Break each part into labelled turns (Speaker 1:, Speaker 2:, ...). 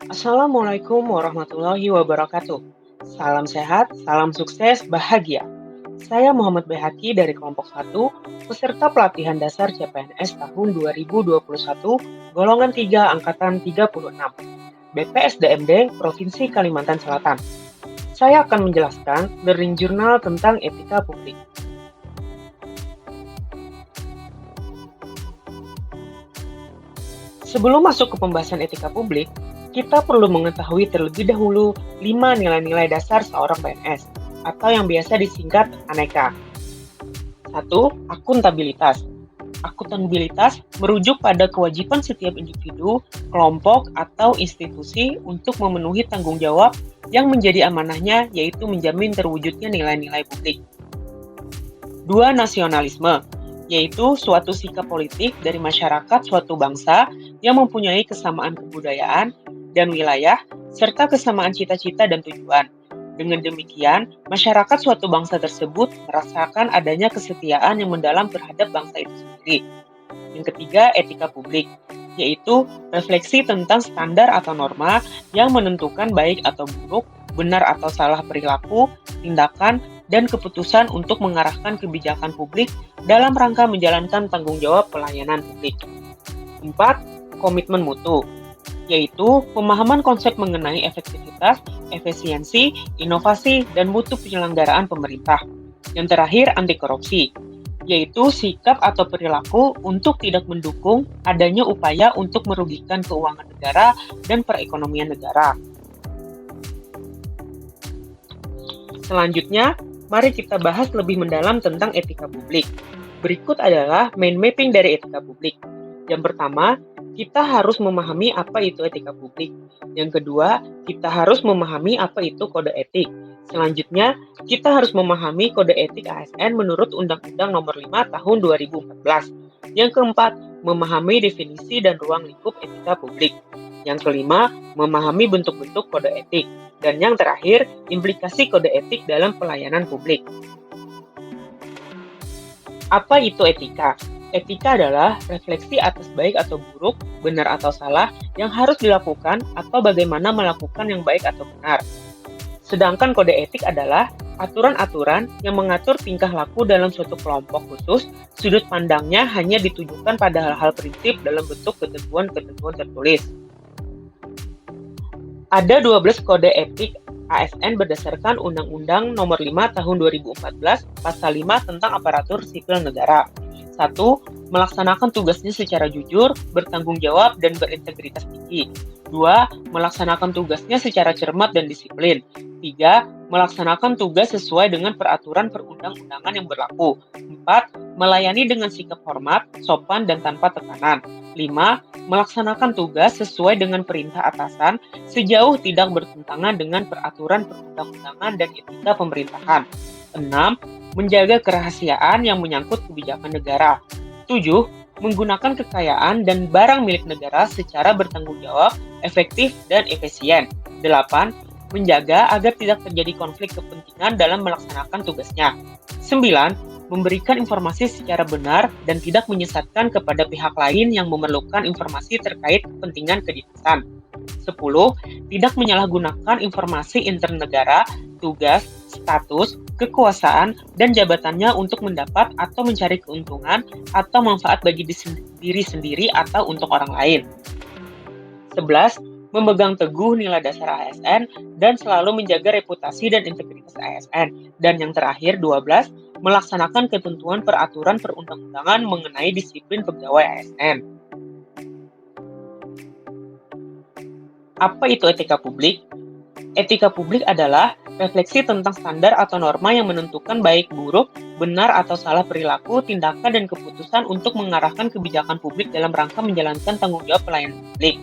Speaker 1: Assalamualaikum warahmatullahi wabarakatuh. Salam sehat, salam sukses, bahagia. Saya Muhammad Behaki dari kelompok 1, peserta pelatihan dasar CPNS tahun 2021, golongan 3 angkatan 36, BPSDMD Provinsi Kalimantan Selatan. Saya akan menjelaskan Learning Journal tentang etika publik. Sebelum masuk ke pembahasan etika publik, kita perlu mengetahui terlebih dahulu 5 nilai-nilai dasar seorang PNS, atau yang biasa disingkat ANEKA. 1. Akuntabilitas. Akuntabilitas merujuk pada kewajiban setiap individu, kelompok, atau institusi untuk memenuhi tanggung jawab yang menjadi amanahnya, yaitu menjamin terwujudnya nilai-nilai publik. 2. Nasionalisme, yaitu suatu sikap politik dari masyarakat suatu bangsa yang mempunyai kesamaan kebudayaan dan wilayah, serta kesamaan cita-cita dan tujuan. Dengan demikian, masyarakat suatu bangsa tersebut merasakan adanya kesetiaan yang mendalam terhadap bangsa itu sendiri. Yang ketiga, etika publik, yaitu refleksi tentang standar atau norma yang menentukan baik atau buruk, benar atau salah perilaku, tindakan, dan keputusan untuk mengarahkan kebijakan publik dalam rangka menjalankan tanggung jawab pelayanan publik. 4. Komitmen mutu, yaitu pemahaman konsep mengenai efektivitas, efisiensi, inovasi, dan mutu penyelenggaraan pemerintah. Yang terakhir, anti korupsi, yaitu sikap atau perilaku untuk tidak mendukung adanya upaya untuk merugikan keuangan negara dan perekonomian negara. Selanjutnya, mari kita bahas lebih mendalam tentang etika publik. Berikut adalah mind mapping dari etika publik. Yang pertama, kita harus memahami apa itu etika publik. Yang kedua, kita harus memahami apa itu kode etik. Selanjutnya, kita harus memahami kode etik ASN menurut Undang-Undang Nomor 5 Tahun 2014. Yang keempat, memahami definisi dan ruang lingkup etika publik. Yang kelima, memahami bentuk-bentuk kode etik. Dan yang terakhir, implikasi kode etik dalam pelayanan publik. Apa itu etika? Etika adalah refleksi atas baik atau buruk, benar atau salah, yang harus dilakukan atau bagaimana melakukan yang baik atau benar. Sedangkan kode etik adalah aturan-aturan yang mengatur tingkah laku dalam suatu kelompok khusus, sudut pandangnya hanya ditujukan pada hal-hal prinsip dalam bentuk ketentuan-ketentuan tertulis. Ada 12 kode etik ASN berdasarkan Undang-Undang Nomor 5 Tahun 2014, Pasal 5 tentang aparatur sipil negara. 1. Melaksanakan tugasnya secara jujur, bertanggung jawab, dan berintegritas tinggi. 2. Melaksanakan tugasnya secara cermat dan disiplin. 3. Melaksanakan tugas sesuai dengan peraturan perundang-undangan yang berlaku. 4. Melayani dengan sikap hormat, sopan, dan tanpa tekanan. 5. Melaksanakan tugas sesuai dengan perintah atasan sejauh tidak bertentangan dengan peraturan perundang-undangan dan etika pemerintahan. 6. Menjaga kerahasiaan yang menyangkut kebijakan negara. 7. Menggunakan kekayaan dan barang milik negara secara bertanggung jawab, efektif, dan efisien. 8. Menjaga agar tidak terjadi konflik kepentingan dalam melaksanakan tugasnya. 9. Memberikan informasi secara benar dan tidak menyesatkan kepada pihak lain yang memerlukan informasi terkait kepentingan kedinasan. 10. Tidak menyalahgunakan informasi internegara, tugas, status, kekuasaan, dan jabatannya untuk mendapat atau mencari keuntungan atau manfaat bagi diri sendiri atau untuk orang lain. 11. Memegang teguh nilai dasar ASN dan selalu menjaga reputasi dan integritas ASN. Dan yang terakhir, 12. Melaksanakan ketentuan peraturan perundang-undangan mengenai disiplin pegawai ASN. Apa itu etika publik? Etika publik adalah refleksi tentang standar atau norma yang menentukan baik buruk, benar atau salah perilaku, tindakan, dan keputusan untuk mengarahkan kebijakan publik dalam rangka menjalankan tanggung jawab pelayanan publik.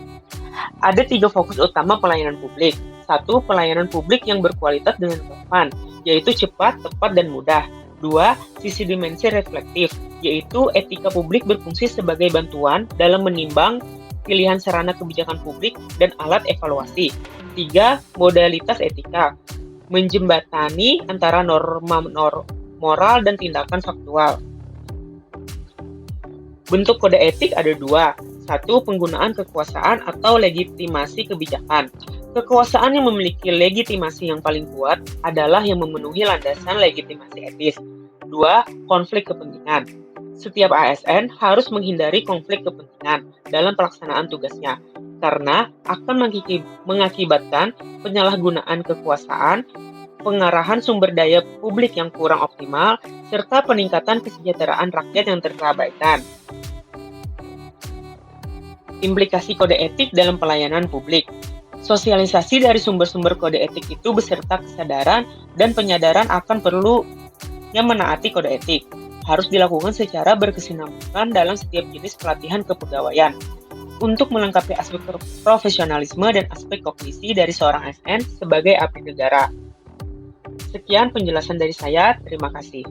Speaker 1: Ada 3 fokus utama pelayanan publik. 1. Pelayanan publik yang berkualitas dengan relevan, yaitu cepat, tepat, dan mudah. 2. Sisi dimensi reflektif, yaitu etika publik berfungsi sebagai bantuan dalam menimbang pilihan sarana kebijakan publik dan alat evaluasi. 3. Modalitas etika, menjembatani antara norma moral dan tindakan faktual. Bentuk kode etik ada 2. 1. Penggunaan kekuasaan atau legitimasi kebijakan. Kekuasaan yang memiliki legitimasi yang paling kuat adalah yang memenuhi landasan legitimasi etis. 2. Konflik kepentingan. Setiap ASN harus menghindari konflik kepentingan dalam pelaksanaan tugasnya, karena akan mengakibatkan penyalahgunaan kekuasaan, pengarahan sumber daya publik yang kurang optimal, serta peningkatan kesejahteraan rakyat yang terabaikan. Implikasi kode etik dalam pelayanan publik. Sosialisasi dari sumber-sumber kode etik itu beserta kesadaran dan penyadaran akan perlunya menaati kode etik. Harus dilakukan secara berkesinambungan dalam setiap jenis pelatihan kepegawaian untuk melengkapi aspek profesionalisme dan aspek kognisi dari seorang ASN sebagai abdi negara. Sekian penjelasan dari saya, terima kasih.